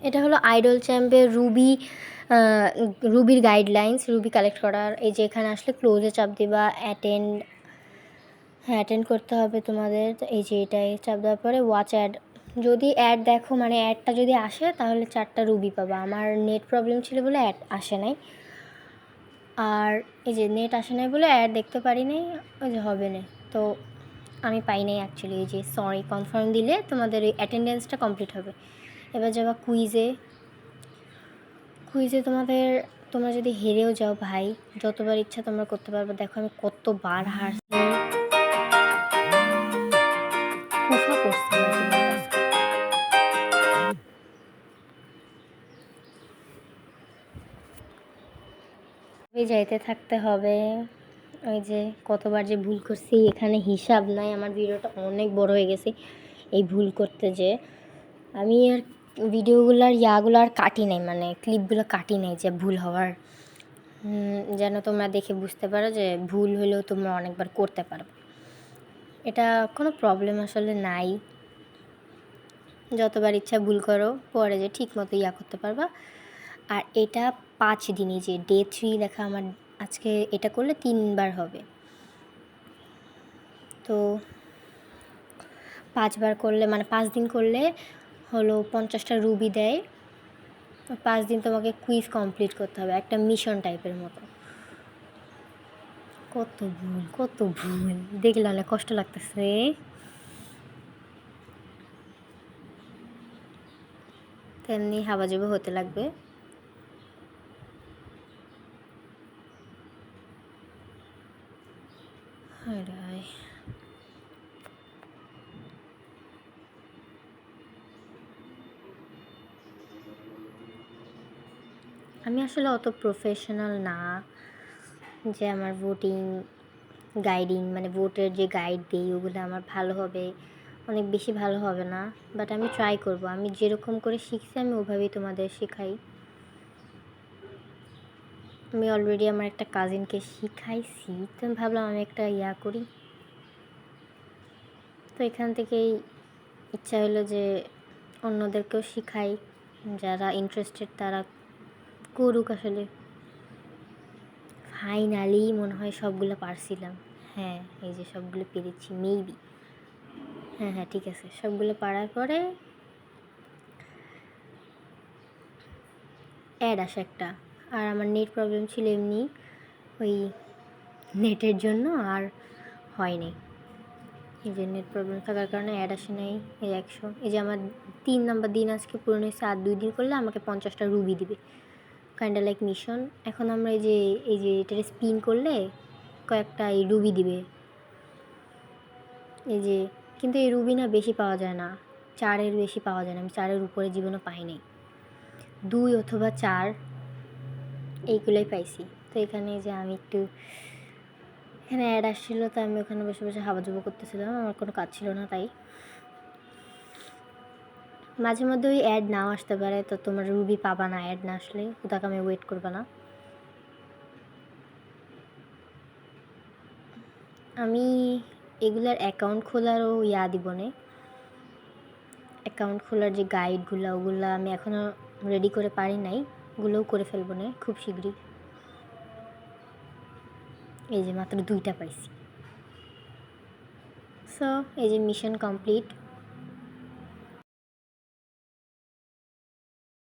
এটা হলো idol চ্যাম্পের রুবির guidelines, Ruby collect করার। এই যে এখানে আসলে ক্লোজে চাপ দিবা, অ্যাটেন্ড করতে হবে তোমাদের। এই যে এটাই চাপ দেওয়ার পরে ওয়াচ অ্যাড, যদি অ্যাড দেখো মানে অ্যাডটা যদি আসে তাহলে 4টা রুবি পাবা। আমার নেট প্রবলেম ছিল বলে অ্যাড আসে নাই, আর এই যে নেট আসে নাই বলে অ্যাড দেখতে পারি নাই, ওই যে হবে না, তো আমি পাই নাই অ্যাকচুয়ালি। এই যে সরি কনফার্ম দিলে তোমাদের এই অ্যাটেন্ডেন্সটা কমপ্লিট হবে। এবার যাবা কুইজে তোমরা যদি হেরেও যাও ভাই, যতবার ইচ্ছা তোমরা করতে পারবে। দেখো আমি কতবার হারছি, কুফা করছি আমার জীবনে আজকে। যাইতে থাকতে হবে। ওই যে কতবার যে ভুল করছি এখানে হিসাব নাই, আমার ভিডিওটা অনেক বড় হয়ে গেছে এই ভুল করতে। যে আমি আর ভিডিওগুলোর আর কাটি নাই, মানে ক্লিপগুলো কাটি নাই যে ভুল হওয়ার, যেন তোমরা দেখে বুঝতে পারো যে ভুল হলেও তোমরা অনেকবার করতে পারবে। এটা কোনো প্রবলেম আসলে নাই, যতবার ইচ্ছা ভুল করো, পরে যে ঠিক মতো করতে পারবা। আর এটা 5 দিনই, যে ডে 3 লেখা আমার আজকে, এটা করলে 3বার হবে। তো 5বার করলে মানে 5 দিন করলে হলো 50টা রুবি দেয়। 5 দিন তোমাকে কুইজ কমপ্লিট করতে হবে, একটা মিশন টাইপের মতো। কত ভুল দেখলে অনেক কষ্ট লাগতেছে। তেমনি হাবাজাবি হতে লাগবে। আমি আসলে অত প্রফেশনাল না যে আমার গাইডিং মানে ভোটের যে গাইড দিই ওগুলো আমার ভালো হবে, অনেক বেশি ভালো হবে না, বাট আমি ট্রাই করব। আমি যেরকম করে শিখছি আমি ওভাবেই তোমাদের শেখাই। আমি অলরেডি আমার একটা কাজিনকে শিখাইছি, তো আমি ভাবলাম আমি একটা করি। তো এখান থেকেই ইচ্ছা হলো যে অন্যদেরকেও শিখাই, যারা ইন্টারেস্টেড তারা করুক। আসলে ফাইনালি মনে হয় সবগুলো পারছিলাম। হ্যাঁ, এই যে সবগুলো পেরেছি মেবি। হ্যাঁ ঠিক আছে, সবগুলো পারার পরে অ্যাড আসে একটা। আর আমার নেট প্রবলেম ছিল এমনি, ওই নেটের জন্য আর হয়নি। এই যে নেট প্রবলেম থাকার কারণে অ্যাড আসে নাই। এই 100, এই যে আমার 3 নাম্বার দিন আজকে পূরণ হয়েছে, আর 2 দিন করলে আমাকে 50টা রুবি দিবে, কাইন্ডা লাইক মিশন। এখন আমরা এই যে এটারে স্পিন করলে কয়েকটা এই রুবি দিবে। এই যে কিন্তু এই রুবি না বেশি পাওয়া যায় না, 4-এর বেশি পাওয়া যায় না। আমি 4-এর উপরে জীবনে পাই নাই, 2 অথবা 4 এইগুলোই পাইছি। তো এখানে যে আমি এখানে অ্যাড আসছিলো, তো আমি ওখানে বসে বসে হাবাজুবো করতেছিলাম, আমার কোনো কাজ ছিল না। তাই মাঝে মধ্যে ওই অ্যাড নাও আসতে পারে, তো তোমার রুবি পাবা না অ্যাড না আসলে, ওটাকে আমি ওয়েট করবা না। আমি এগুলার অ্যাকাউন্ট খোলারও দিব না, অ্যাকাউন্ট খোলার যে গাইডগুলো ওগুলো আমি এখনও রেডি করে পারি নাই, ওগুলোও করে ফেলবো না খুব শীঘ্রই। এই যে মাত্র 2টা পাইছি। সো এই যে মিশন কমপ্লিট,